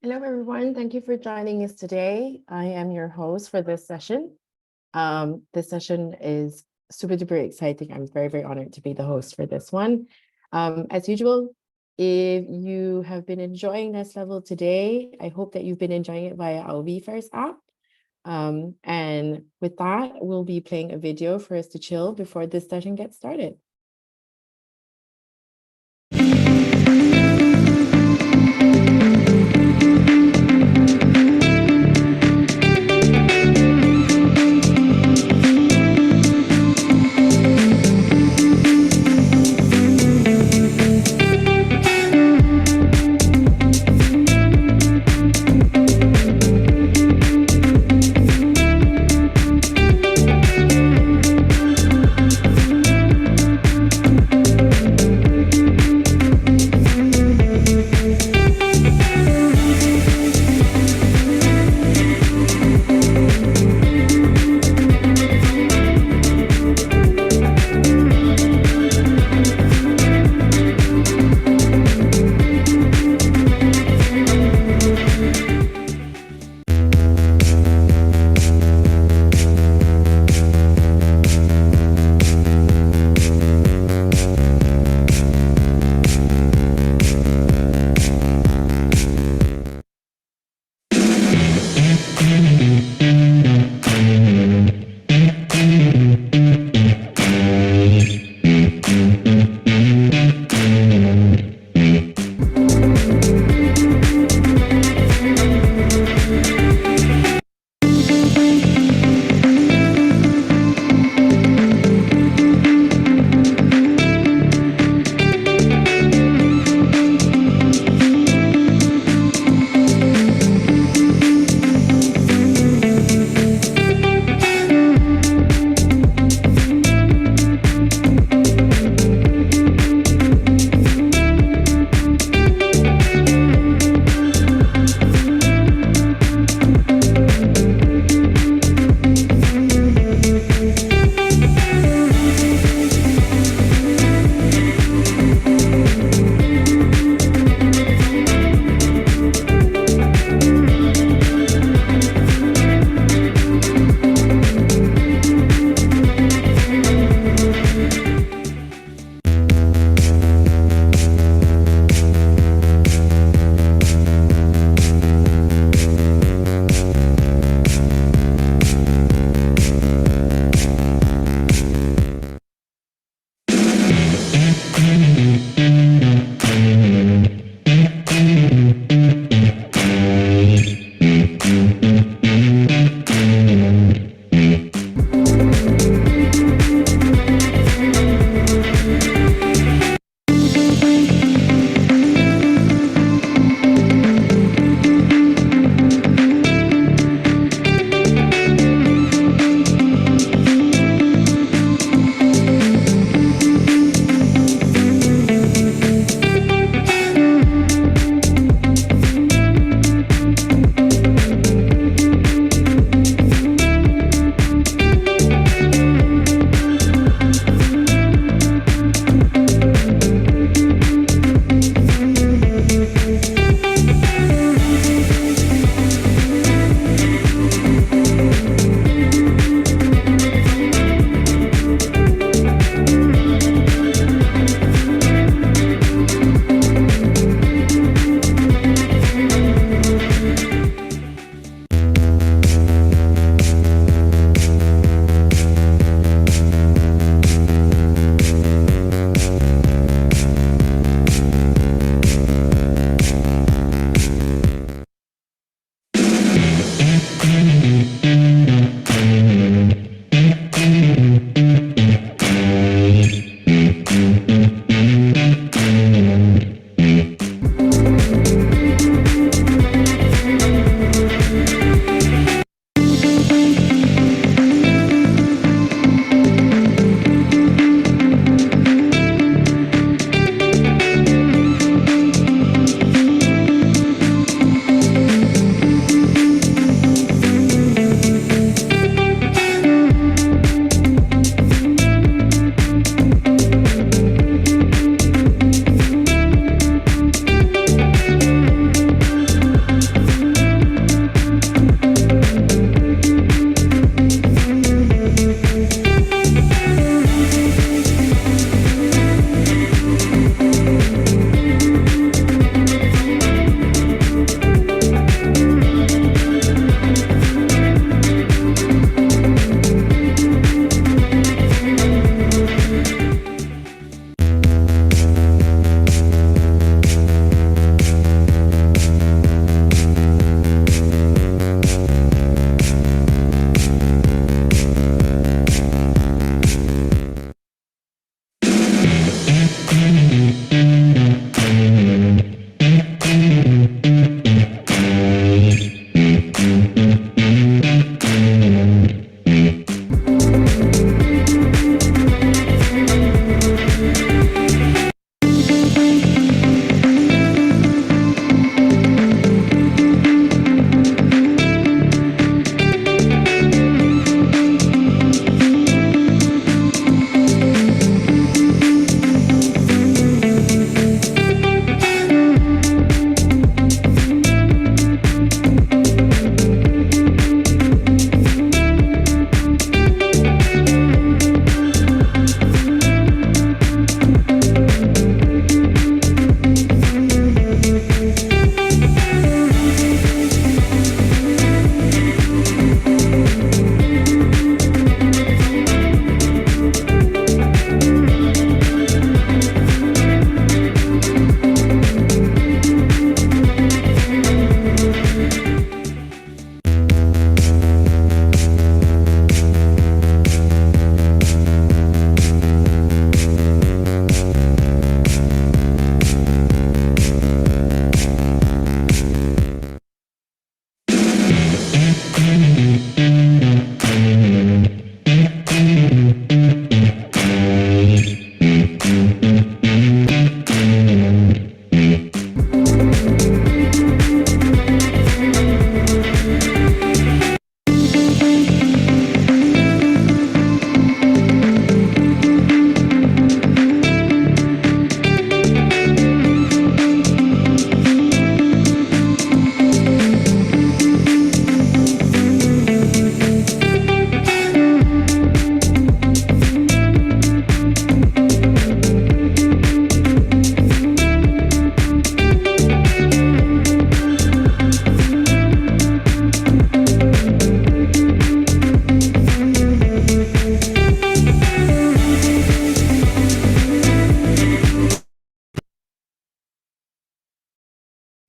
Hello, everyone. Thank you for joining us today. I am your host for this session. This session is super duper exciting. I'm very, very honored to be the host for this one. As usual, if you have been enjoying this level today, I hope that you've been enjoying it via our VFairs app. And with that, we'll be playing a video for us to chill before this session gets started.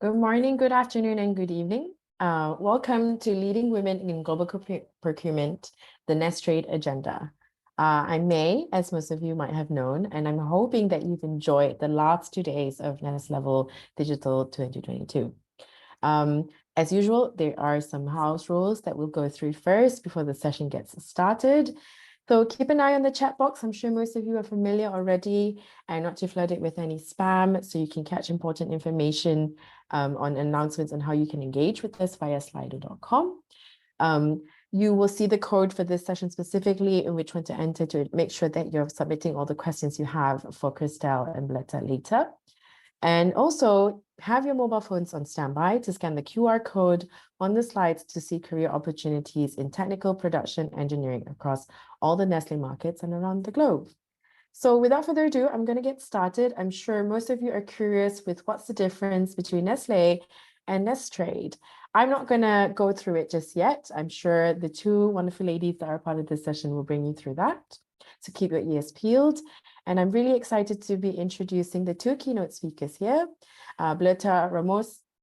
Good morning, good afternoon, and good evening. Welcome to Leading Women in Global Procurement, the Nestrade Agenda. I'm May, as most of you might have known, and I'm hoping that you've enjoyed the last 2 days of Next Level Digital 2022. As usual, there are some house rules that we'll go through first before the session gets started. So keep an eye on the chat box. I'm sure most of you are familiar already, and not to flood it with any spam, so you can catch important information on announcements on how you can engage with us via slido.com. You will see the code for this session specifically in which one to enter to make sure that you're submitting all the questions you have for Christelle and Blerta later. And also have your mobile phones on standby to scan the QR code on the slides to see career opportunities in technical production engineering across all the Nestlé markets and around the globe. So without further ado, I'm going to get started. I'm sure most of you are curious with what's the difference between Nestlé and Nestrade. I'm not going to go through it just yet. I'm sure the two wonderful ladies that are part of this session will bring you through that. So keep your ears peeled. And I'm really excited to be introducing the two keynote speakers here, Blerta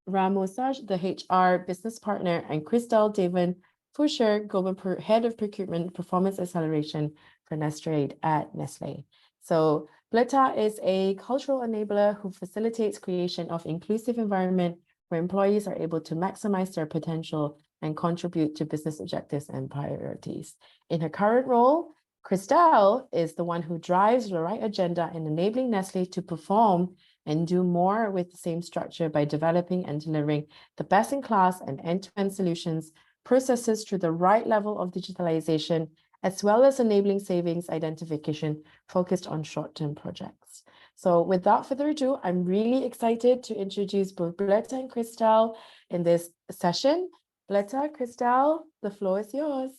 Ramosaj, the HR business partner, and Christelle Daven-Foucher, Global Head of Procurement Performance Acceleration for Nestrade at Nestlé. So Blerta is a cultural enabler who facilitates creation of inclusive environment where employees are able to maximize their potential and contribute to business objectives and priorities. In her current role, Christelle is the one who drives the right agenda in enabling Nestlé to perform and do more with the same structure by developing and delivering the best-in-class and end-to-end solutions, processes to the right level of digitalization, as well as enabling savings identification focused on short-term projects. So without further ado, I'm really excited to introduce both Blerta and Christelle in this session. Blerta, Christelle, the floor is yours.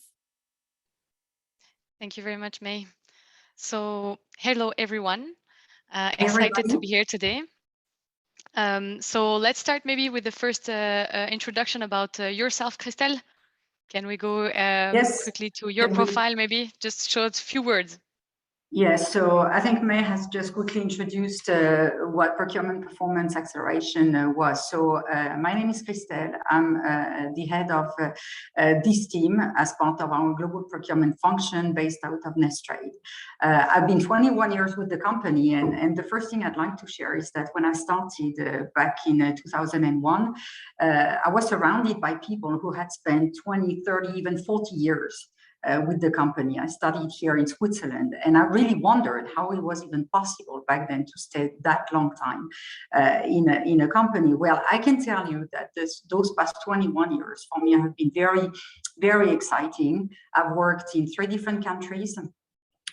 Thank you very much, May. So hello, everyone. Excited to be here today. So let's start maybe with the first introduction about yourself, Christelle. Can we go quickly to your profile, maybe? Just show a few words. Yes, so I think May has just quickly introduced what procurement performance acceleration was. So my name is Christelle. I'm the head of this team as part of our global procurement function based out of Nestrade. I've been 21 years with the company, and the first thing I'd like to share is that when I started back in 2001, I was surrounded by people who had spent 20, 30, even 40 years with the company. I studied here in Switzerland, and I really wondered how it was even possible back then to stay that long time in a company. Well, I can tell you that those past 21 years for me have been very, very exciting. I've worked in 3 different countries.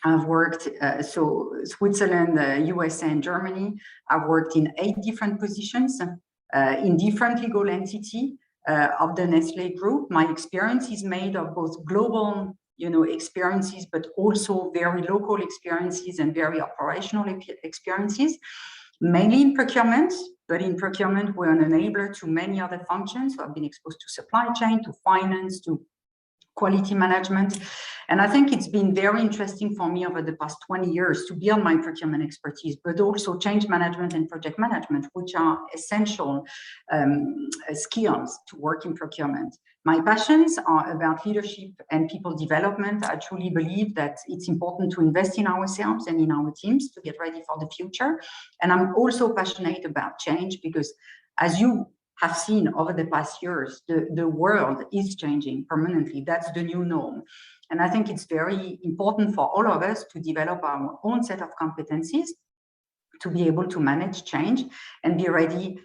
I've worked, so Switzerland, USA, and Germany. I've worked in 8 different positions in different legal entities. Of the Nestlé group. My experience is made of both global, experiences, but also very local experiences and very operational experiences, mainly in procurement. But in procurement, we're an enabler to many other functions. So I've been exposed to supply chain, to finance, to quality management. And I think it's been very interesting for me over the past 20 years to build my procurement expertise, but also change management and project management, which are essential skills to work in procurement. My passions are about leadership and people development. I truly believe that it's important to invest in ourselves and in our teams to get ready for the future. And I'm also passionate about change because, as you have seen over the past years, the world is changing permanently. That's the new norm. And I think it's very important for all of us to develop our own set of competencies to be able to manage change and be ready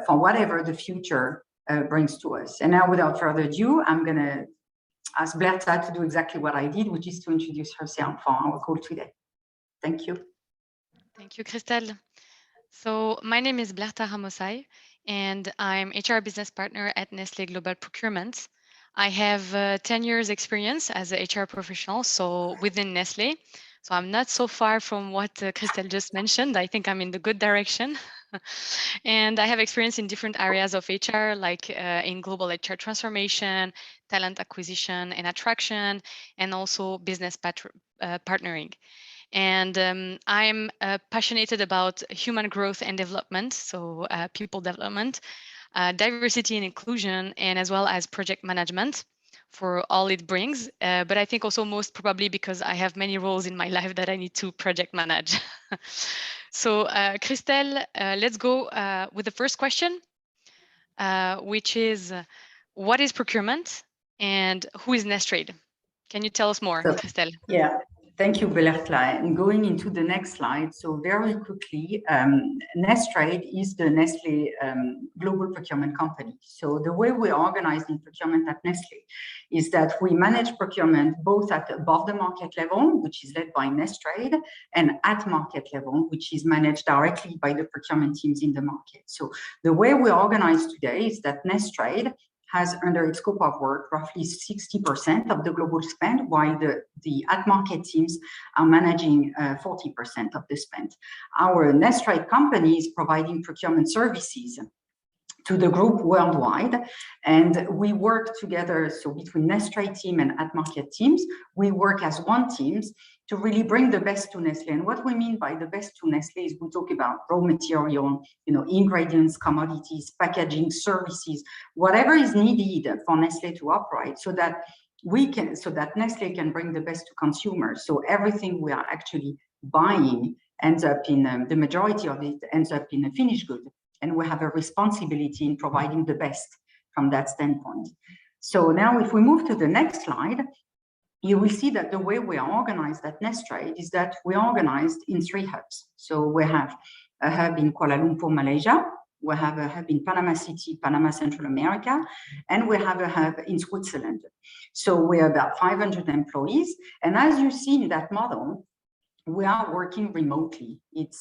for whatever the future brings to us. And now, without further ado, I'm going to ask Blerta to do exactly what I did, which is to introduce herself for our call today. Thank you. Thank you, Christelle. So my name is Blerta Ramosaj, and I'm HR business partner at Nestlé Global Procurement. I have 10 years experience as a HR professional, so within Nestlé. So I'm not so far from what Christelle just mentioned. I think I'm in the good direction. And I have experience in different areas of HR, like in global HR transformation, talent acquisition and attraction, and also business partnering. And I'm passionate about human growth and development, so people development. diversity and inclusion, and as well as project management for all it brings. But I think also most probably because I have many roles in my life that I need to project manage. So Christelle, let's go with the first question, which is, what is procurement and who is Nestrade? Can you tell us more, Christelle? Yeah, thank you, Blerta. And going into the next slide, so very quickly, Nestrade is the Nestlé global procurement company. So the way we're organized in procurement at Nestlé is that we manage procurement both at above the market level, which is led by Nestrade, and at market level, which is managed directly by the procurement teams in the market. So the way we're organized today is that Nestrade has under its scope of work roughly 60% of the global spend, while the at-market teams are managing 40% of the spend. Our Nestrade company is providing procurement services to the group worldwide, and we work together. So between Nestrade team and at-market teams, we work as one team to really bring the best to Nestlé. And what we mean by the best to Nestlé is we talk about raw material, ingredients, commodities, packaging, services, whatever is needed for Nestlé to operate, so that Nestlé can bring the best to consumers. So everything we are actually buying ends up in the majority of it ends up in a finished good. And we have a responsibility in providing the best from that standpoint. So now if we move to the next slide, you will see that the way we are organized at Nestrade is that we are organized in 3 hubs. So we have a hub in Kuala Lumpur, Malaysia, we have a hub in Panama City, Panama, Central America, and we have a hub in Switzerland. So we're about 500 employees. And as you see in that model, we are working remotely. It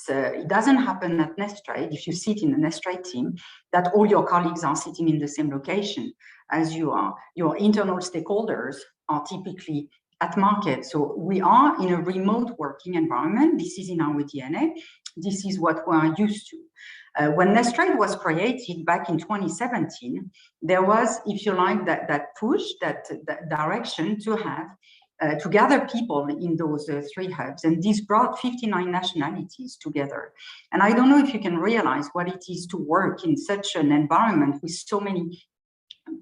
doesn't happen at Nestrade, if you sit in the Nestrade team, that all your colleagues are sitting in the same location as you are. Your internal stakeholders are typically at market. So we are in a remote working environment. This is in our DNA. This is what we are used to. When Nestrade was created back in 2017, there was, if you like, that push, that direction to have to gather people in those 3 hubs, and this brought 59 nationalities together. And I don't know if you can realize what it is to work in such an environment with so many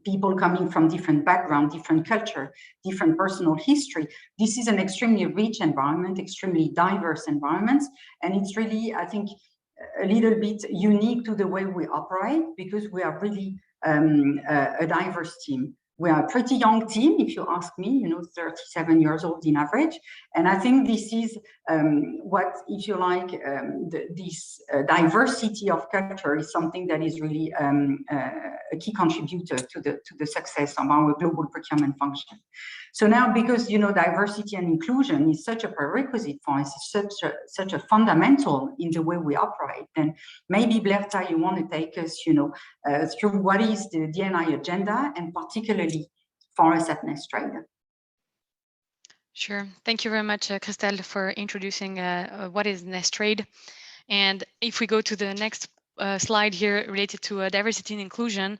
people coming from different backgrounds, different culture, different personal history. This is an extremely rich environment, extremely diverse environment, and it's really, I think, a little bit unique to the way we operate, because we are really a diverse team. We are a pretty young team, if you ask me, 37 years old in average. And I think this is what, if you like, this diversity of culture is something that is really a key contributor to the success of our global procurement function. So now, because, diversity and inclusion is such a prerequisite for us, it's such a fundamental in the way we operate. And maybe, Blerta, you want to take us, through what is the D&I agenda, and particularly for us at Nestrade. Sure. Thank you very much, Christelle, for introducing what is Nestrade. And if we go to the next slide here related to diversity and inclusion,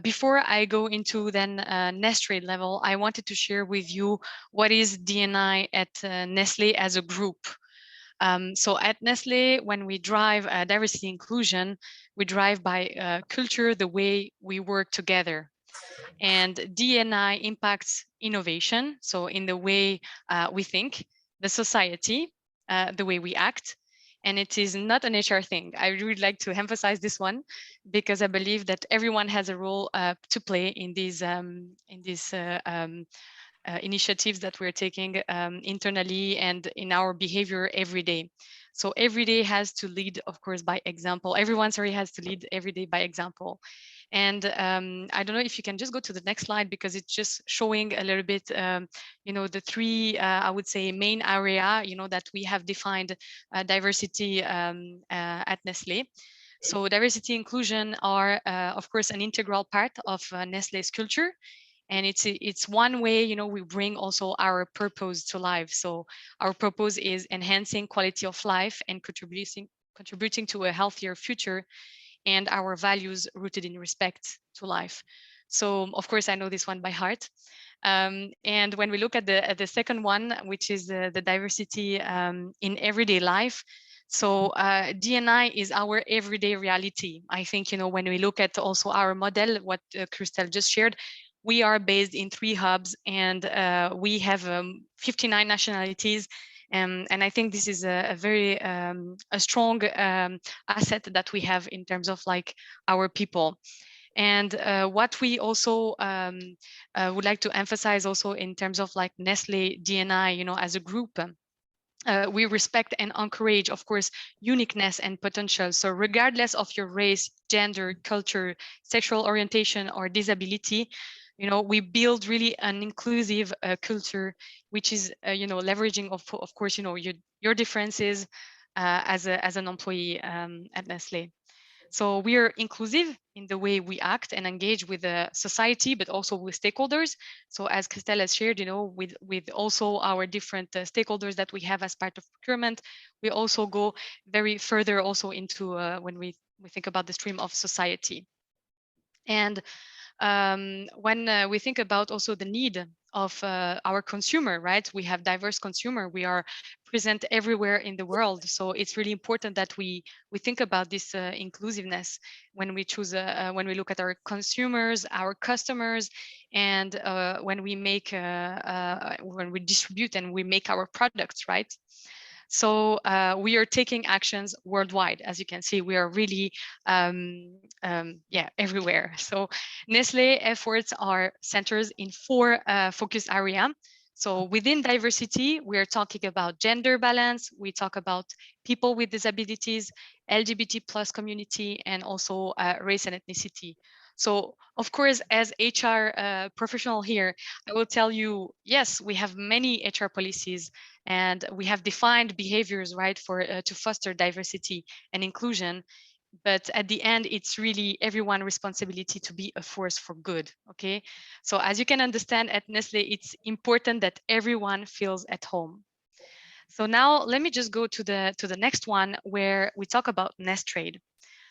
before I go into then Nestrade level, I wanted to share with you what is D&I at Nestlé as a group. So at Nestlé, when we drive diversity inclusion, we drive by culture, the way we work together. And D&I impacts innovation, so in the way we think, the society, the way we act, and it is not an HR thing. I really like to emphasize this one, because I believe that everyone has a role to play in these initiatives that we're taking internally and in our behavior every day. So every day has to lead, of course, by example. Everyone, has to lead every day by example. And I don't know if you can just go to the next slide, because it's just showing a little bit, the 3, I would say, main area, that we have defined diversity at Nestlé. So diversity inclusion are, of course, an integral part of Nestlé's culture. And it's one way, we bring also our purpose to life. So our purpose is enhancing quality of life and contributing to a healthier future, and our values rooted in respect to life. So of course, I know this one by heart. And when we look at the second one, which is the diversity in everyday life, So D&I is our everyday reality. I think, you know, when we look at also our model, what Christelle just shared, we are based in 3 hubs, and we have 59 nationalities. And I think this is a very a strong asset that we have in terms of like our people. And what we also would like to emphasize also in terms of like Nestlé D&I, you know, as a group, we respect and encourage, of course, uniqueness and potential. So regardless of your race, gender, culture, sexual orientation, or disability, you know, we build really an inclusive culture, which is, you know, leveraging of course, you know, your differences as an employee at Nestlé. So we are inclusive in the way we act and engage with the society, but also with stakeholders. So as Christelle has shared, you know, with also our different stakeholders that we have as part of procurement, we also go very further also into when we think about the stream of society. And when we think about also the need of our consumer, right? We have diverse consumer. We are present everywhere in the world, so it's really important that we think about this inclusiveness when we choose when we look at our consumers, our customers, and when we make when we distribute and we make our products, right? So we are taking actions worldwide. As you can see, we are really, yeah, everywhere. So Nestlé efforts are centers in 4 focus areas. So within diversity, we are talking about gender balance. We talk about people with disabilities, LGBT plus community, and also race and ethnicity. So of course, as HR professional here, I will tell you, yes, we have many HR policies and we have defined behaviors, right, for to foster diversity and inclusion. But at the end, it's really everyone's responsibility to be a force for good. Okay, so as you can understand, at Nestlé, it's important that everyone feels at home. So now let me just go to the next one where we talk about Nestrade.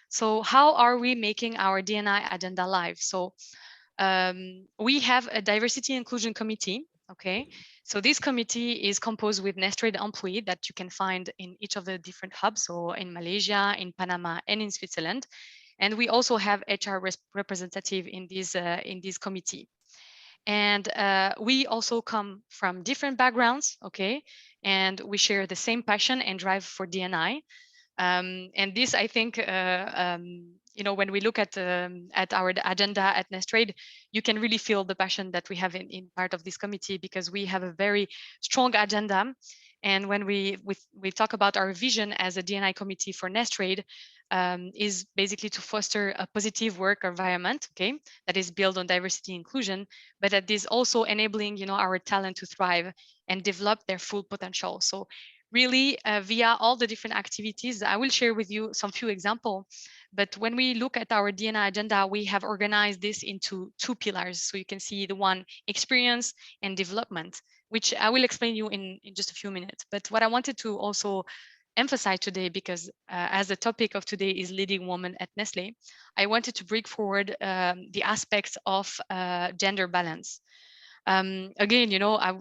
So how are we making our D&I agenda live? So we have a diversity inclusion committee. Okay, so this committee is composed with Nestrade employees that you can find in each of the different hubs, so in Malaysia, in Panama, and in Switzerland. And we also have HR representative in this committee. And we also come from different backgrounds, okay, and we share the same passion and drive for D&I. And this, I think, you know, when we look at our agenda at Nestrade, you can really feel the passion that we have in part of this committee, because we have a very strong agenda. And when we talk about our vision as a D&I committee for Nestrade, is basically to foster a positive work environment, okay, that is built on diversity and inclusion, but that is also enabling, you know, our talent to thrive and develop their full potential. So really via all the different activities. I will share with you some few examples. But when we look at our D&I agenda, we have organized this into 2 pillars. So you can see the one, experience and development, which I will explain you in just a few minutes. But what I wanted to also emphasize today, because as the topic of today is leading women at Nestlé, I wanted to bring forward the aspects of gender balance. Again, you know,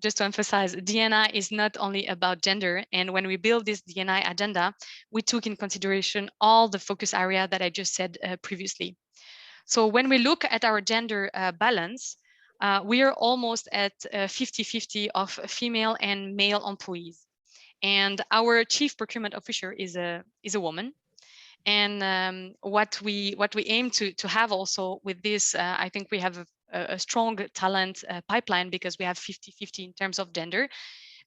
just to emphasize, D&I is not only about gender. And when we build this D&I agenda, we took in consideration all the focus area that I just said previously. So when we look at our gender balance, we are almost at 50-50 of female and male employees. And our chief procurement officer is a woman. And what we aim to have also with this, I think we have a strong talent pipeline, because we have 50-50 in terms of gender.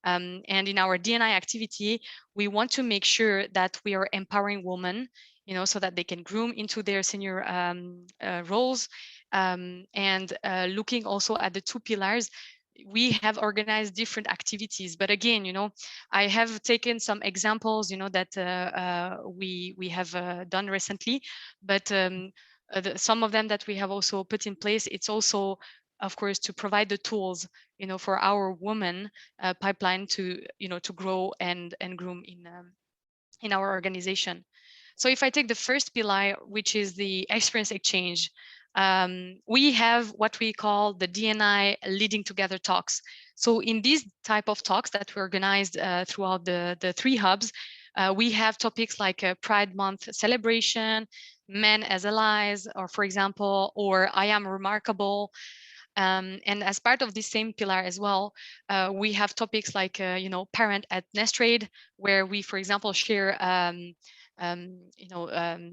And in our D&I activity, we want to make sure that we are empowering women, you know, so that they can groom into their senior roles. And looking also at the 2 pillars, we have organized different activities. But again, you know, I have taken some examples, you know, that we have done recently, but some of them that we have also put in place, it's also, of course, to provide the tools, you know, for our women pipeline to, you know, to grow and groom in our organization. So if I take the first pillar, which is the experience exchange, we have what we call the D&I leading together talks. So in these type of talks that we organized throughout the 3 hubs, We have topics like Pride Month celebration, men as allies, or for example, or I am remarkable. And as part of the same pillar as well, we have topics like, parent at Nestrade, where we, for example, share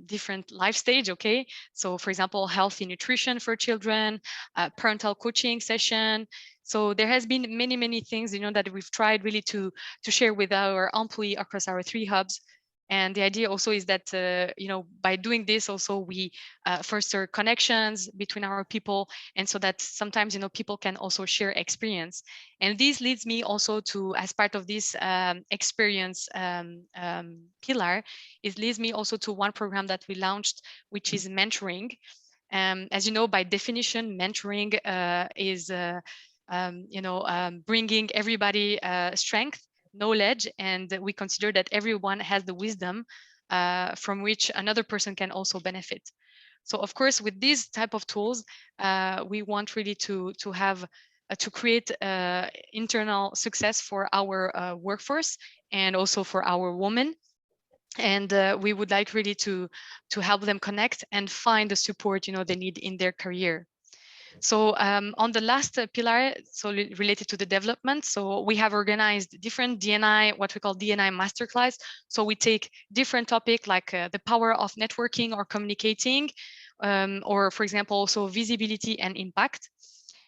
different life stage. Okay, so for example, healthy nutrition for children, parental coaching session. So there has been many things, that we've tried really to share with our employee across our 3 hubs. And the idea also is that, by doing this also we foster connections between our people. And so that sometimes, people can also share experience. And this leads me also to, as part of this experience pillar, it leads me also to one program that we launched, which is mentoring. As you know, by definition, mentoring is bringing everybody strength, knowledge, and we consider that everyone has the wisdom from which another person can also benefit. So of course, with these type of tools, we want really to have to create internal success for our workforce and also for our women. And we would like really to help them connect and find the support they need in their career. So on the last pillar, so related to the development, so we have organized different D&I, what we call D&I masterclass. So we take different topic like the power of networking or communicating, or for example, also visibility and impact.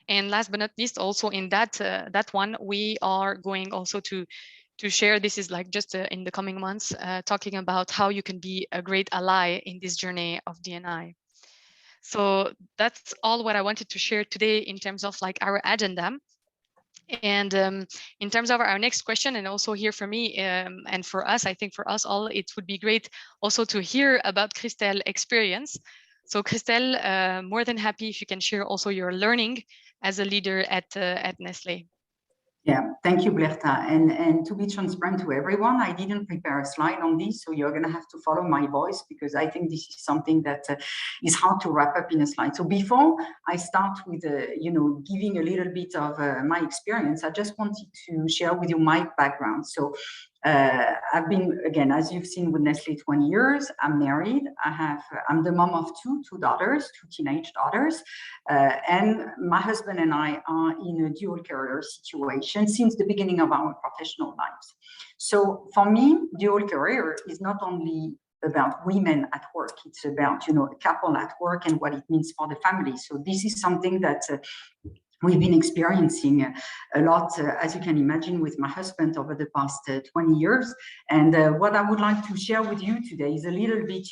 And last but not least, also in that one, we are going also to share, this is like just in the coming months, talking about how you can be a great ally in this journey of D&I. So that's all what I wanted to share today in terms of like our agenda. And in terms of our next question, and also here for me and for us, I think for us all, it would be great also to hear about Christelle's experience. So Christelle, more than happy if you can share also your learning as a leader at Nestlé. Yeah, thank you, Blerta. And to be transparent to everyone, I didn't prepare a slide on this, so you're going to have to follow my voice because I think this is something that is hard to wrap up in a slide. So before I start with, giving a little bit of my experience, I just wanted to share with you my background. So I've been, again, as you've seen with Nestlé, 20 years. I'm married. I'm the mom of two daughters, 2 teenage daughters. And my husband and I are in a dual career situation since the beginning of our professional lives. So for me, dual career is not only about women at work, it's about, a couple at work and what it means for the family. So this is something that we've been experiencing a lot, as you can imagine, with my husband over the past 20 years. And what I would like to share with you today is a little bit,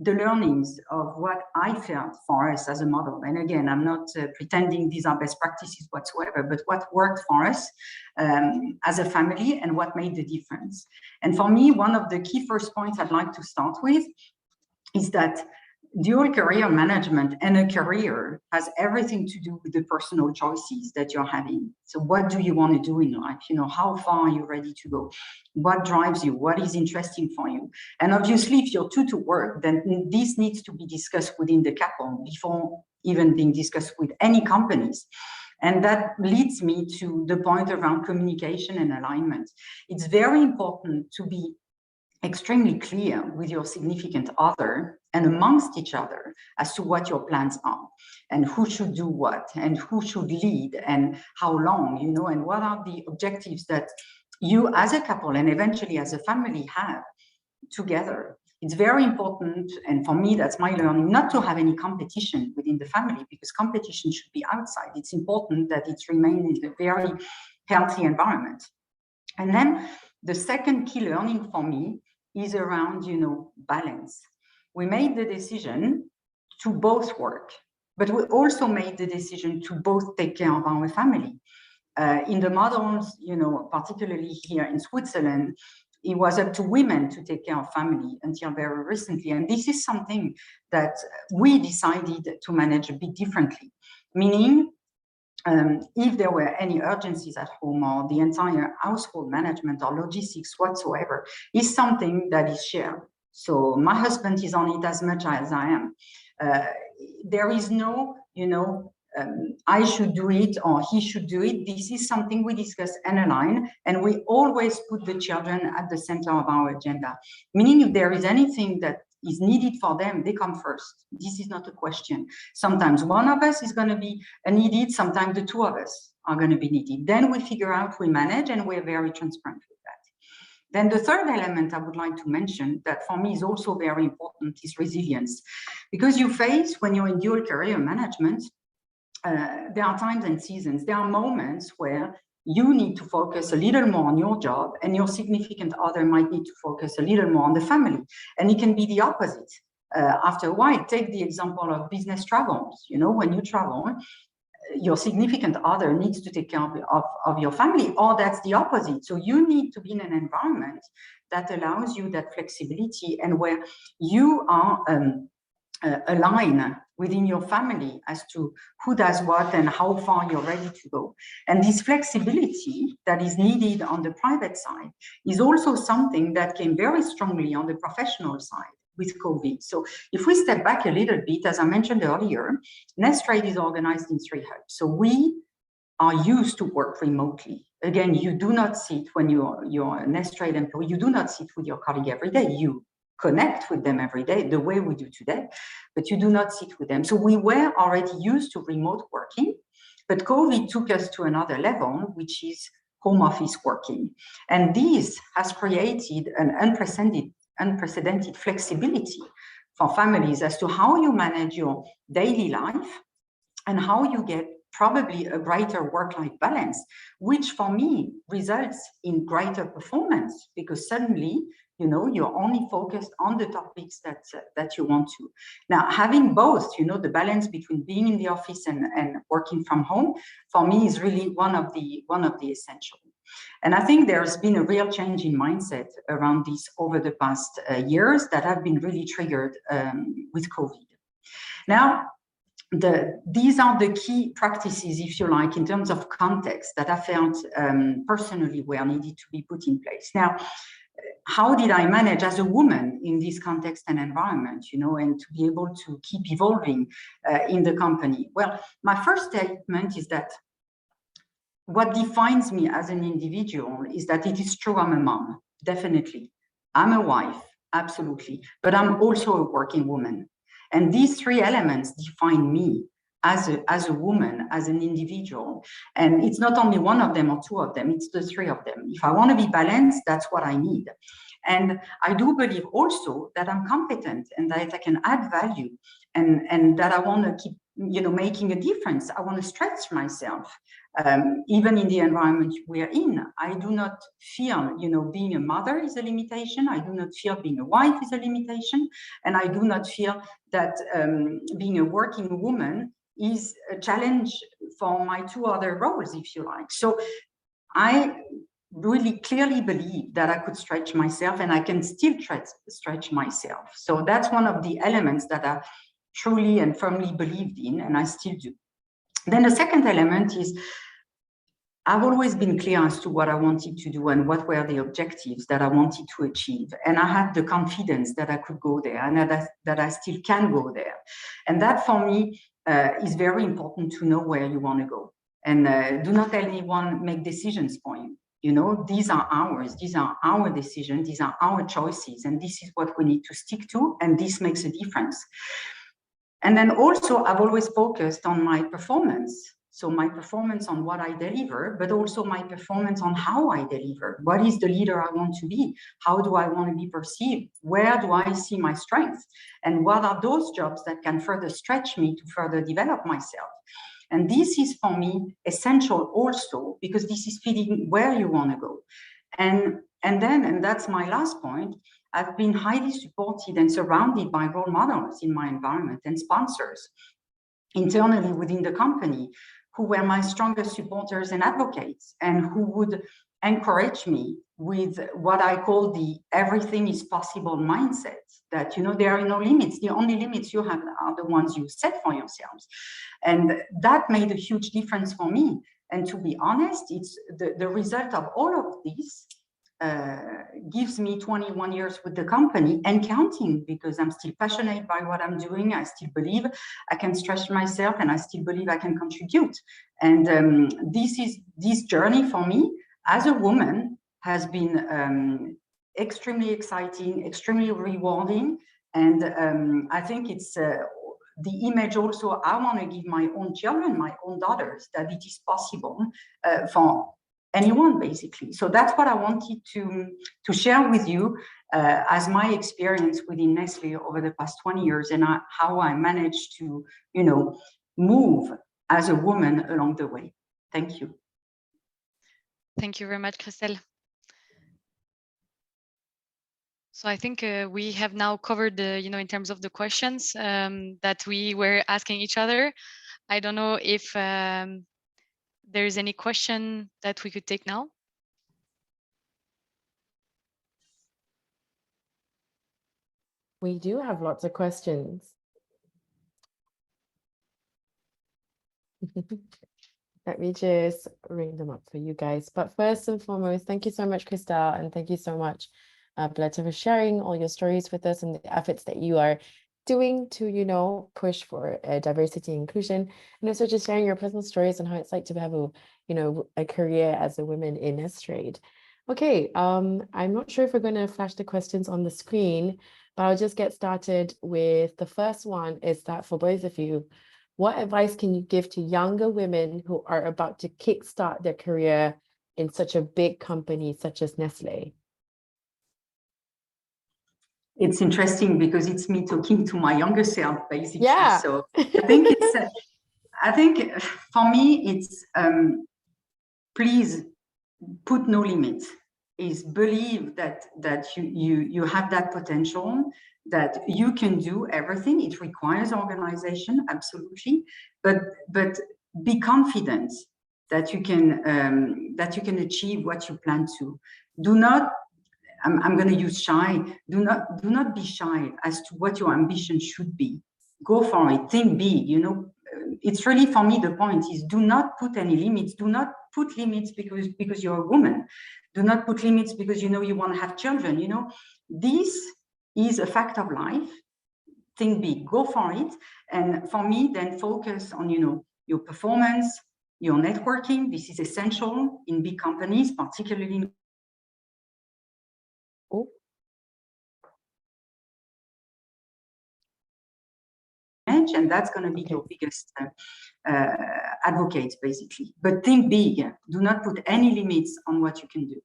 the learnings of what I felt for us as a model. And again, I'm not pretending these are best practices whatsoever, but what worked for us as a family and what made the difference. And for me, one of the key first points I'd like to start with is that dual career management and a career has everything to do with the personal choices that you're having. So what do you want to do in life? How far are you ready to go? What drives you? What is interesting for you? And obviously, if you're two to work, then this needs to be discussed within the couple before even being discussed with any companies. And that leads me to the point around communication and alignment. It's very important to be extremely clear with your significant other and amongst each other as to what your plans are and who should do what and who should lead and how long, and what are the objectives that you as a couple and eventually as a family have together. It's very important, and for me, that's my learning, not to have any competition within the family, because competition should be outside. It's important that it remains in a very healthy environment. And then the second key learning for me is around, balance. We made the decision to both work, but we also made the decision to both take care of our family. In the models, particularly here in Switzerland, it was up to women to take care of family until very recently. And this is something that we decided to manage a bit differently, meaning if there were any urgencies at home or the entire household management or logistics whatsoever, is something that is shared. So my husband is on it as much as I am. There is no, I should do it or he should do it. This is something we discuss and align, and we always put the children at the center of our agenda. Meaning if there is anything that is needed for them, they come first. This is not a question. Sometimes one of us is going to be needed, sometimes the two of us are going to be needed. Then we figure out, we manage, and we're very transparent with that. Then the third element I would like to mention that for me is also very important is resilience. Because you face, when you're in dual career management, there are times and seasons, there are moments where you need to focus a little more on your job and your significant other might need to focus a little more on the family. And it can be the opposite. After a while, take the example of business travels. You know, when you travel, your significant other needs to take care of your family, or that's the opposite. So you need to be in an environment that allows you that flexibility and where you are aligned within your family as to who does what and how far you're ready to go. And this flexibility that is needed on the private side is also something that came very strongly on the professional side with COVID. So if we step back a little bit, as I mentioned earlier, Nestrade is organized in 3 hubs. So we are used to work remotely. Again, you do not sit when you're a Nestrade employee, you do not sit with your colleague every day. You connect with them every day, the way we do today, but you do not sit with them. So we were already used to remote working, but COVID took us to another level, which is home office working. And this has created an unprecedented flexibility for families as to how you manage your daily life and how you get probably a greater work-life balance, which for me results in greater performance because suddenly, you know, you're only focused on the topics that you want to. Now, having both, you know, the balance between being in the office and working from home, for me is really one of the essentials. And I think there's been a real change in mindset around this over the past years that have been really triggered with COVID. Now, these are the key practices, if you like, in terms of context that I felt personally were needed to be put in place. Now, how did I manage as a woman in this context and environment, you know, and to be able to keep evolving in the company? Well, my first statement is that what defines me as an individual is that it is true I'm a mom, definitely. I'm a wife, absolutely. But I'm also a working woman. And these 3 elements define me as a woman, as an individual. And it's not only one of them or 2 of them, it's the 3 of them. If I want to be balanced, that's what I need. And I do believe also that I'm competent and that I can add value and that I want to keep, you know, making a difference. I want to stretch myself, even in the environment we're in. I do not feel, you know, being a mother is a limitation. I do not feel being a wife is a limitation. And I do not feel that being a working woman is a challenge for my 2 other roles, if you like. So I really clearly believe that I could stretch myself and I can still stretch myself. So that's one of the elements that I truly and firmly believed in, and I still do. Then the second element is I've always been clear as to what I wanted to do and what were the objectives that I wanted to achieve. And I had the confidence that I could go there and that I still can go there. And that for me is very important to know where you want to go. And do not let anyone make decisions for you. You know, these are ours, these are our decisions, these are our choices, and this is what we need to stick to, and this makes a difference. And then also, I've always focused on my performance. So my performance on what I deliver, but also my performance on how I deliver. What is the leader I want to be? How do I want to be perceived? Where do I see my strengths? And what are those jobs that can further stretch me to further develop myself? And this is for me essential also because this is feeding where you want to go. And that's my last point, I've been highly supported and surrounded by role models in my environment and sponsors internally within the company who were my strongest supporters and advocates and who would encourage me with what I call the everything is possible mindset, that, you know, there are no limits. The only limits you have are the ones you set for yourselves. And that made a huge difference for me. And to be honest, it's the result of all of this gives me 21 years with the company and counting, because I'm still passionate by what I'm doing. I still believe I can stretch myself, and I still believe I can contribute. And this journey for me as a woman has been extremely exciting, extremely rewarding. And I think it's the image also I want to give my own children, my own daughters, that it is possible for anyone, basically. So that's what I wanted to share with you as my experience within Nestlé over the past 20 years, and how I managed to, move as a woman along the way. Thank you. Thank you very much, Christelle. So I think we have now covered the, in terms of the questions that we were asking each other. I don't know if there is any question that we could take now. We do have lots of questions. Let me just ring them up for you guys. But first and foremost, thank you so much, Christelle, and thank you so much, Blerta, for sharing all your stories with us and the efforts that you are doing to, push for diversity and inclusion, and also just sharing your personal stories and how it's like to have a career as a woman in Nestrade. Okay, I'm not sure if we're going to flash the questions on the screen, but I'll just get started with the first one. Is that for both of you, what advice can you give to younger women who are about to kickstart their career in such a big company such as Nestlé? It's interesting because it's me talking to my younger self, basically. Yeah. So I think I think for me, it's please put no limits. Is believe that you have that potential, that you can do everything. It requires organization, absolutely, but be confident that you can achieve what you plan to. Do not, I'm going to use shy. Do not be shy as to what your ambition should be. Go for it. Think big. It's really, for me, the point is, do not put any limits. Do not put limits because you're a woman. Do not put limits because you want to have children. This is a fact of life. Think big. Go for it. And for me, then focus on your performance, your networking. This is essential in big companies, particularly in and that's going to be your biggest advocate, basically. But think big. Do not put any limits on what you can do.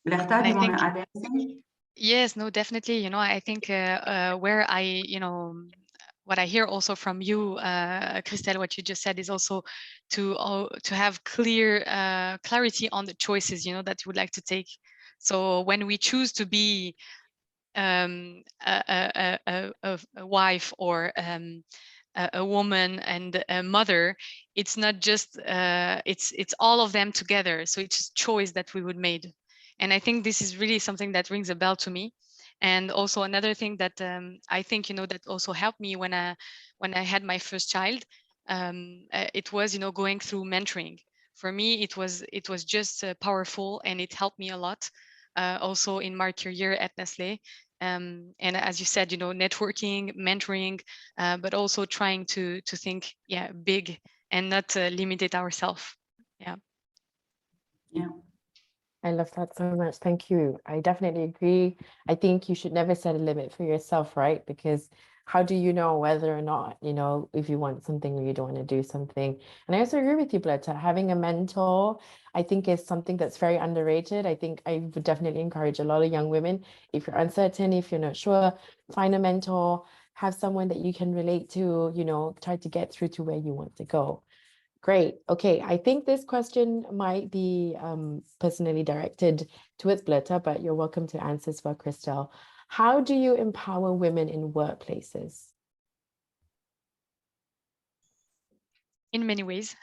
Blerta, do you want to add anything? Yes, no, definitely. I think where I, what I hear also from you, Christelle, what you just said is also to have clarity on the choices, that you would like to take. So when we choose to be a wife or a woman and a mother, it's not just it's all of them together. So it's a choice that we would made, and I think this is really something that rings a bell to me. And also another thing that I think that also helped me when I had my first child, it was going through mentoring. For me, it was just powerful, and it helped me a lot. Also in my career at Nestlé. And as you said, networking, mentoring, but also trying to think, big and not limit it ourselves. Yeah. I love that so much. Thank you. I definitely agree. I think you should never set a limit for yourself, right? Because how do you know whether or not, if you want something or you don't want to do something? And I also agree with you, Blerta. Having a mentor, I think, is something that's very underrated. I think I would definitely encourage a lot of young women, if you're uncertain, if you're not sure, find a mentor, have someone that you can relate to, try to get through to where you want to go. Great. Okay, I think this question might be personally directed towards Blerta, but you're welcome to answer as well, Christelle. How do you empower women in workplaces? In many ways.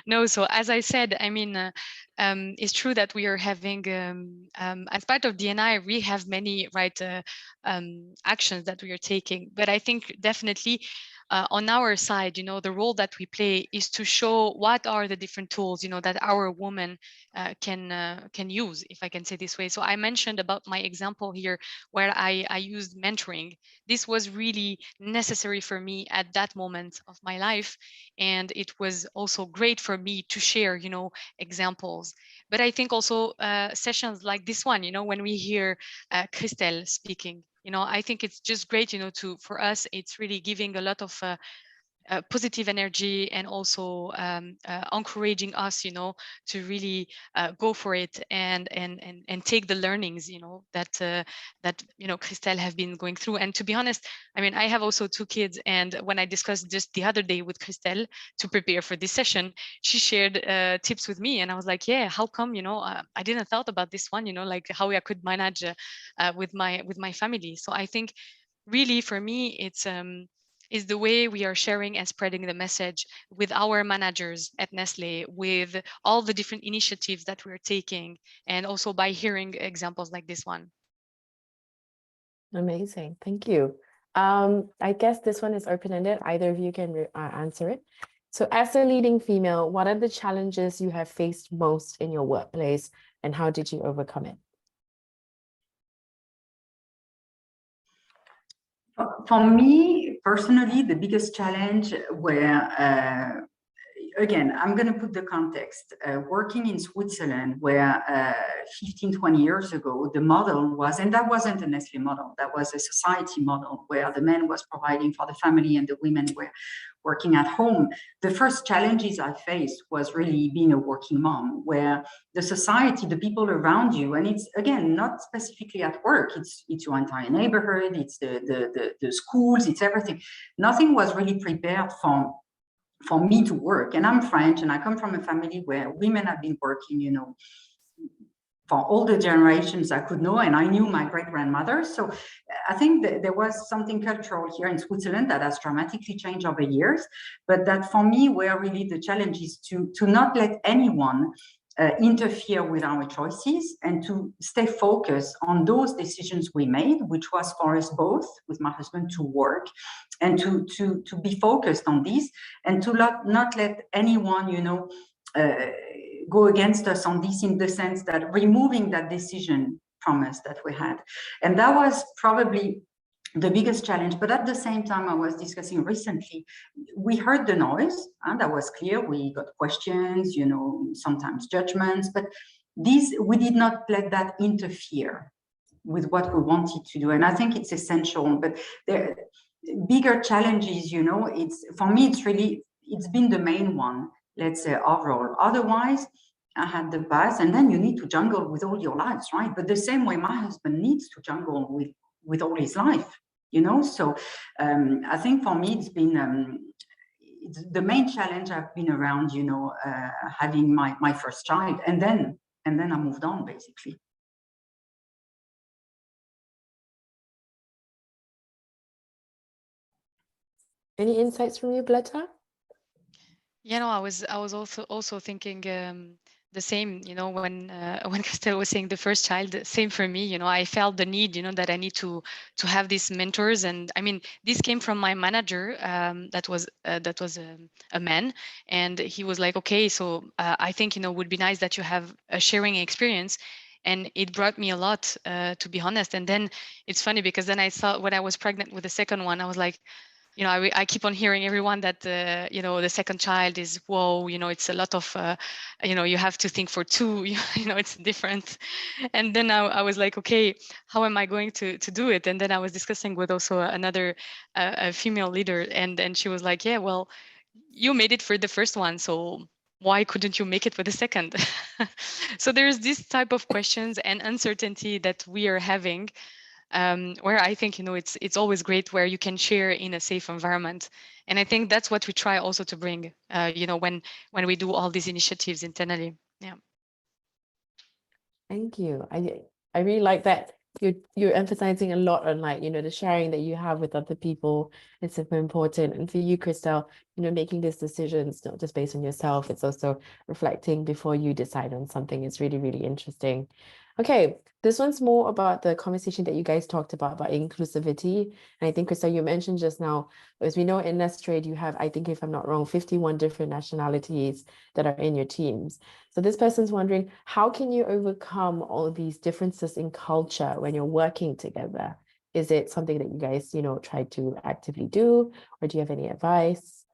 No, so as I said, I mean, it's true that we are having, as part of DNI, we have many actions that we are taking. But I think definitely on our side, the role that we play is to show what are the different tools, that our women can use, if I can say this way. So I mentioned about my example here where I used mentoring. This was really necessary for me at that moment of my life. And it was also great for me to share, examples. But I think also sessions like this one, when we hear Christelle speaking, I think it's just great, for us, it's really giving a lot of positive energy and also encouraging us, to really go for it and take the learnings, that Christelle have been going through. And to be honest, I mean, I have also 2 kids, and when I discussed just the other day with Christelle to prepare for this session, she shared tips with me, and I was like, yeah, how come, I didn't thought about this one, like how I could manage with my family. So I think really for me it's is the way we are sharing and spreading the message with our managers at Nestlé, with all the different initiatives that we're taking, and also by hearing examples like this one. Amazing. Thank you. I guess this one is open-ended. Either of you can answer it. So as a leading female, what are the challenges you have faced most in your workplace, and how did you overcome it? For me, personally, the biggest challenge were, again, I'm going to put the context. Working in Switzerland, where 15, 20 years ago, the model was, and that wasn't a Nestlé model, that was a society model where the man was providing for the family and the women were working at home. The first challenges I faced was really being a working mom, where the society, the people around you, and it's, again, not specifically at work, it's your entire neighborhood, it's the schools, it's everything. Nothing was really prepared for me to work. And I'm French, and I come from a family where women have been working, for all the generations I could know, and I knew my great-grandmother. So I think that there was something cultural here in Switzerland that has dramatically changed over years, but that for me, where really the challenge is to not let anyone interfere with our choices and to stay focused on those decisions we made, which was for us both, with my husband, to work and to be focused on this, and to not let anyone, go against us on this, in the sense that removing that decision from us that we had. And that was probably the biggest challenge. But at the same time, I was discussing recently, we heard the noise, and that was clear. We got questions, sometimes judgments, but we did not let that interfere with what we wanted to do. And I think it's essential. But there bigger challenges, for me, it's been the main one, let's say, overall. Otherwise, I had the past, and then you need to jungle with all your lives, right? But the same way my husband needs to jungle with all his life, So I think for me, it's been it's the main challenge I've been around, having my first child, and then I moved on, basically. Any insights from you, Blerta? Yeah, no, I was also thinking the same, when Christelle was saying the first child, same for me, I felt the need, that I need to have these mentors. And I mean, this came from my manager, that was a man, and he was like, okay, so I think, would be nice that you have a sharing experience. And it brought me a lot, to be honest. And then it's funny because then I saw, when I was pregnant with the second one, I was like, I keep on hearing everyone that, the second child is, whoa, it's a lot of, you have to think for 2, it's different. And then I was like, okay, how am I going to do it? And then I was discussing with also another a female leader, and she was like, yeah, well, you made it for the first one, so why couldn't you make it for the second? So there's this type of questions and uncertainty that we are having, where I think, it's always great where you can share in a safe environment. And I think that's what we try also to bring, when we do all these initiatives internally. Yeah. Thank you. I really like that you're emphasizing a lot on, like, the sharing that you have with other people. It's super important. And for you, Christelle, making these decisions not just based on yourself, it's also reflecting before you decide on something. Is really, really interesting. Okay, this one's more about the conversation that you guys talked about inclusivity. And I think, Christelle, you mentioned just now, as we know in Nestrade, you have, I think if I'm not wrong, 51 different nationalities that are in your teams. So this person's wondering, how can you overcome all of these differences in culture when you're working together? Is it something that you guys, try to actively do, or do you have any advice?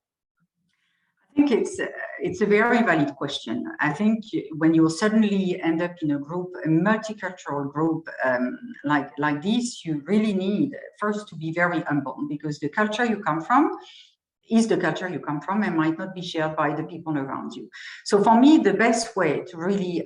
I think it's a very valid question. I think when you suddenly end up in a group, a multicultural group like this, you really need first to be very humble, because the culture you come from is the culture you come from and might not be shared by the people around you. So for me, the best way to really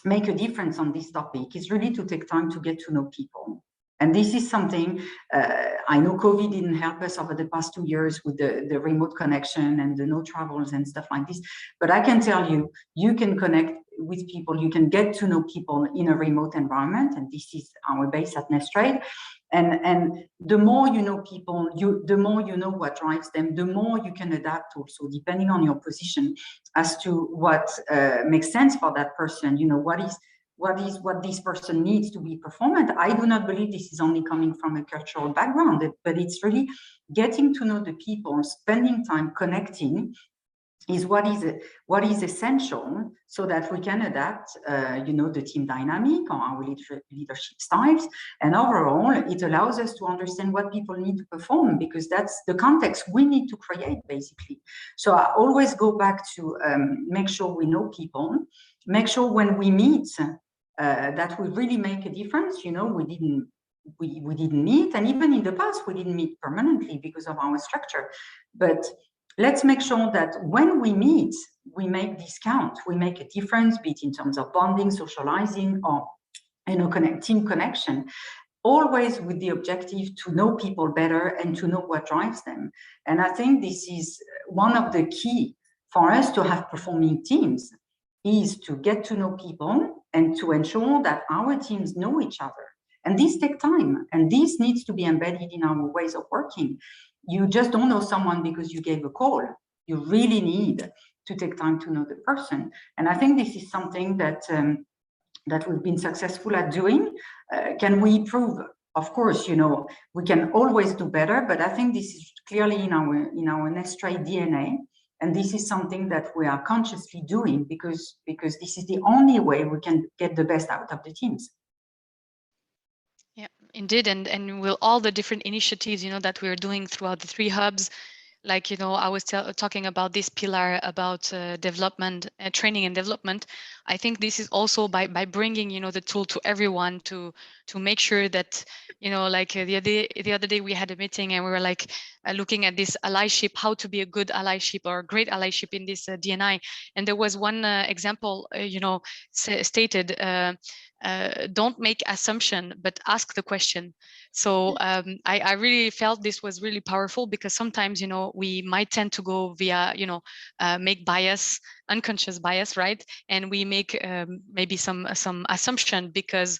make a difference on this topic is really to take time to get to know people. And this is something, I know COVID didn't help us over the past 2 years with the remote connection and the no travels and stuff like this. But I can tell you, you can connect with people, you can get to know people in a remote environment. And this is our base at Nestrade. And the more you know people, the more you know what drives them, the more you can adapt also, depending on your position, as to what makes sense for that person. What this person needs to be performant. I do not believe this is only coming from a cultural background, but it's really getting to know the people, spending time connecting is what is essential, so that we can adapt the team dynamic or our leadership styles. And overall, it allows us to understand what people need to perform, because that's the context we need to create, basically. So I always go back to make sure we know people, make sure when we meet that we really make a difference. We didn't meet, and even in the past we didn't meet permanently because of our structure, but let's make sure that when we meet, we make this count, we make a difference, be it in terms of bonding, socializing, or team connection, always with the objective to know people better and to know what drives them. And I think this is one of the key for us to have performing teams, is to get to know people and to ensure that our teams know each other. And this takes time, and this needs to be embedded in our ways of working. You just don't know someone because you gave a call. You really need to take time to know the person. And I think this is something that we've been successful at doing. Can we improve? Of course, we can always do better, but I think this is clearly in our Nestrade DNA. And this is something that we are consciously doing because this is the only way we can get the best out of the teams. Yeah, indeed. And with all the different initiatives, that we're doing throughout the 3 hubs, like, I was talking about this pillar about development, training and development. I think this is also by bringing, the tool to everyone to make sure that, like the other day we had a meeting and we were like looking at this allyship, how to be a good allyship or a great allyship in this DNI. And there was one example, stated, don't make assumption, but ask the question. So I really felt this was really powerful, because sometimes, we might tend to go via, make bias, unconscious bias, right? And we make maybe some assumption because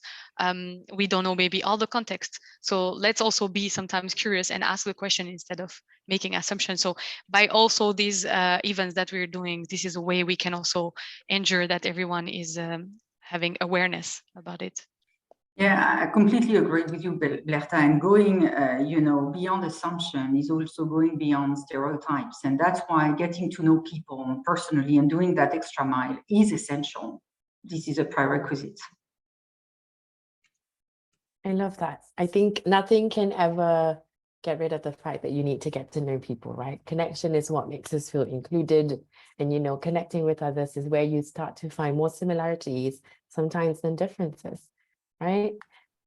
we don't know maybe all the context. So let's also be sometimes curious and ask the question instead of making assumptions. So by also these events that we're doing, this is a way we can also ensure that everyone is having awareness about it. Yeah, I completely agree with you, Blerta. And going, beyond assumption is also going beyond stereotypes. And that's why getting to know people personally and doing that extra mile is essential. This is a prerequisite. I love that. I think nothing can ever get rid of the fact that you need to get to know people, right? Connection is what makes us feel included. And, connecting with others is where you start to find more similarities sometimes than differences, right?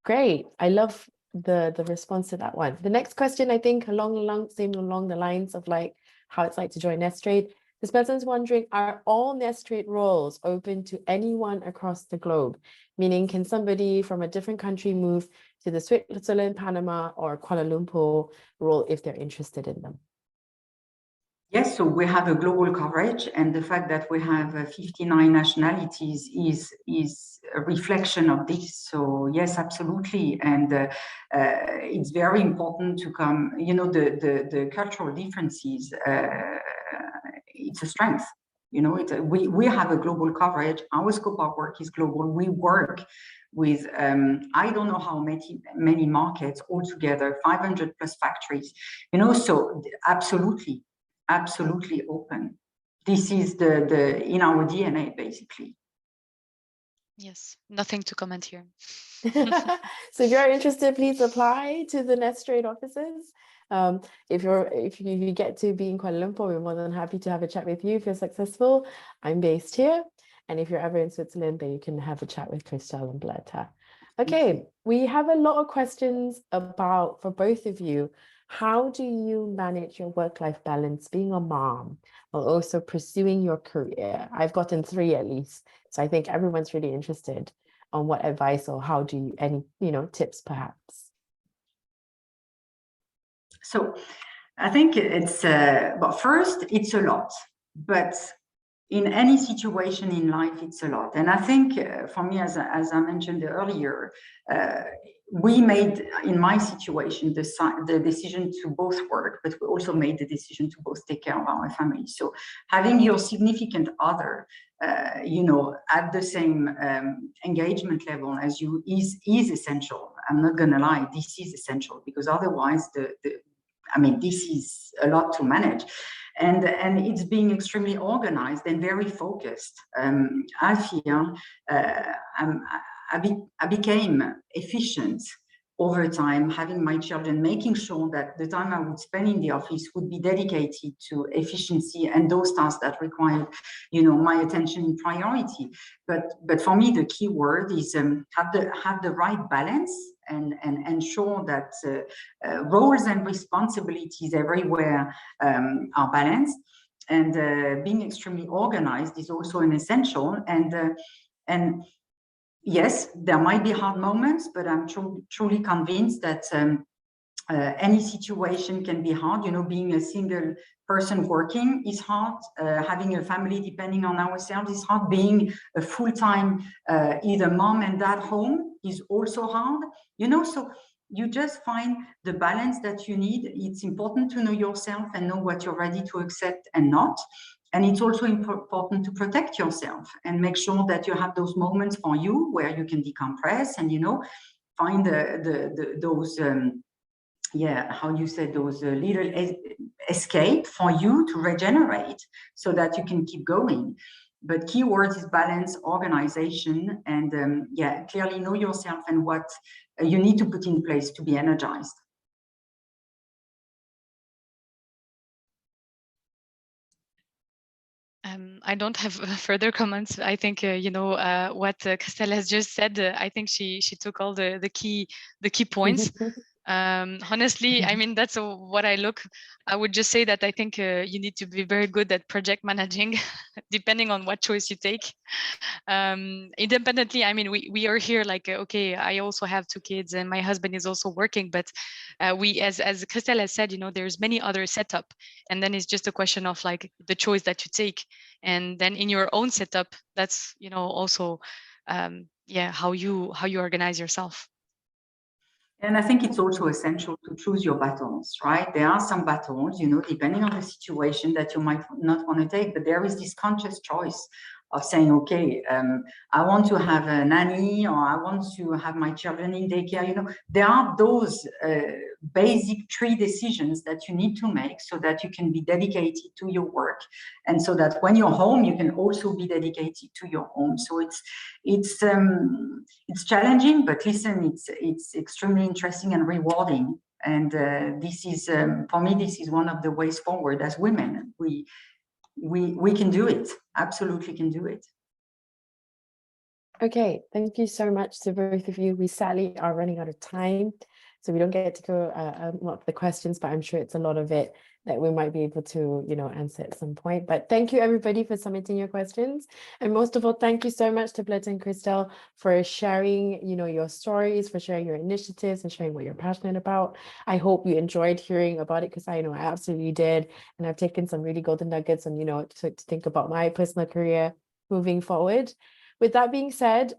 Great. I love the response to that one. The next question, I think, along the lines of like how it's like to join Nestrade. This person's wondering, are all Nestrade roles open to anyone across the globe? Meaning, can somebody from a different country move to the Switzerland, Panama, or Kuala Lumpur role if they're interested in them? Yes, so we have a global coverage, and the fact that we have 59 nationalities is a reflection of this. So yes, absolutely, and it's very important to come. The cultural differences. It's a strength. You know, we have a global coverage. Our scope of work is global. We work with, I don't know how many markets altogether, 500 plus factories, you know, so absolutely open. This is the in our DNA, basically. Yes, nothing to comment here. So if you're interested, please apply to the Nestrade offices. If you get to be in Kuala Lumpur, we're more than happy to have a chat with you if you're successful. I'm based here. And if you're ever in Switzerland, then you can have a chat with Christelle and Blerta. Okay, we have a lot of questions about, for both of you, how do you manage your work-life balance being a mom while also pursuing your career? I've gotten 3 at least. So I think everyone's really interested on what advice or how do you, any, tips perhaps? So I think it's, but first, it's a lot, but in any situation in life, it's a lot. And I think for me, as I mentioned earlier, we made, in my situation, the decision to both work, but we also made the decision to both take care of our family. So having your significant other, at the same engagement level as you is essential. I'm not going to lie, this is essential, because otherwise this is a lot to manage. And it's being extremely organized and very focused. I feel I became efficient over time, having my children, making sure that the time I would spend in the office would be dedicated to efficiency and those tasks that required, my attention and priority. But for me, the key word is have the right balance and ensure that roles and responsibilities everywhere are balanced. And being extremely organized is also an essential. And yes, there might be hard moments, but I'm truly convinced that any situation can be hard. Being a single person working is hard. Having a family depending on ourselves is hard. Being a full-time either mom and dad home is also hard. So you just find the balance that you need. It's important to know yourself and know what you're ready to accept and not. And it's also important to protect yourself and make sure that you have those moments for you where you can decompress and, find those, how you said, those little escape for you to regenerate so that you can keep going. But keywords is balance, organization, and clearly know yourself and what you need to put in place to be energized. I don't have further comments. I think what Christelle has just said. I think she took all the key points. Honestly, I mean, that's what I look. I would just say that I think you need to be very good at project managing, depending on what choice you take. Independently, I mean, we are here like, okay, I also have 2 kids and my husband is also working, but we, as Christelle has said, there's many other setup, and then it's just a question of like the choice that you take, and then in your own setup, that's also how you organize yourself. And I think it's also essential to choose your battles, right? There are some battles, depending on the situation that you might not want to take, but there is this conscious choice of saying, okay, I want to have a nanny, or I want to have my children in daycare. There are those basic 3 decisions that you need to make so that you can be dedicated to your work, and so that when you're home, you can also be dedicated to your home. So it's challenging, but listen, it's extremely interesting and rewarding. And this is, for me, this is one of the ways forward as women. We can do it. Absolutely can do it. Okay, thank you so much to both of you. We sadly are running out of time, so we don't get to go up the questions, but I'm sure it's a lot of it that we might be able to, answer at some point. But thank you everybody for submitting your questions. And most of all, thank you so much to Blerta and Christelle for sharing, your stories, for sharing your initiatives and sharing what you're passionate about. I hope you enjoyed hearing about it, because I know I absolutely did. And I've taken some really golden nuggets and, to think about my personal career moving forward. With that being said,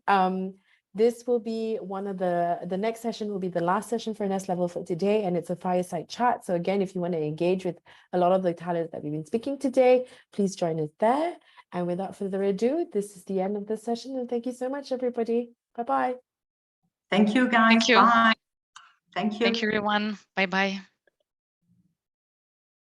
this will be one of the next session will be the last session for Nest Level for today, and it's a fireside chat. So again, if you want to engage with a lot of the talents that we've been speaking today, please join us there. And without further ado, this is the end of this session. And thank you so much, everybody. Bye-bye. Thank you, guys. Thank you. Bye. Thank you. Thank you, everyone. Bye-bye.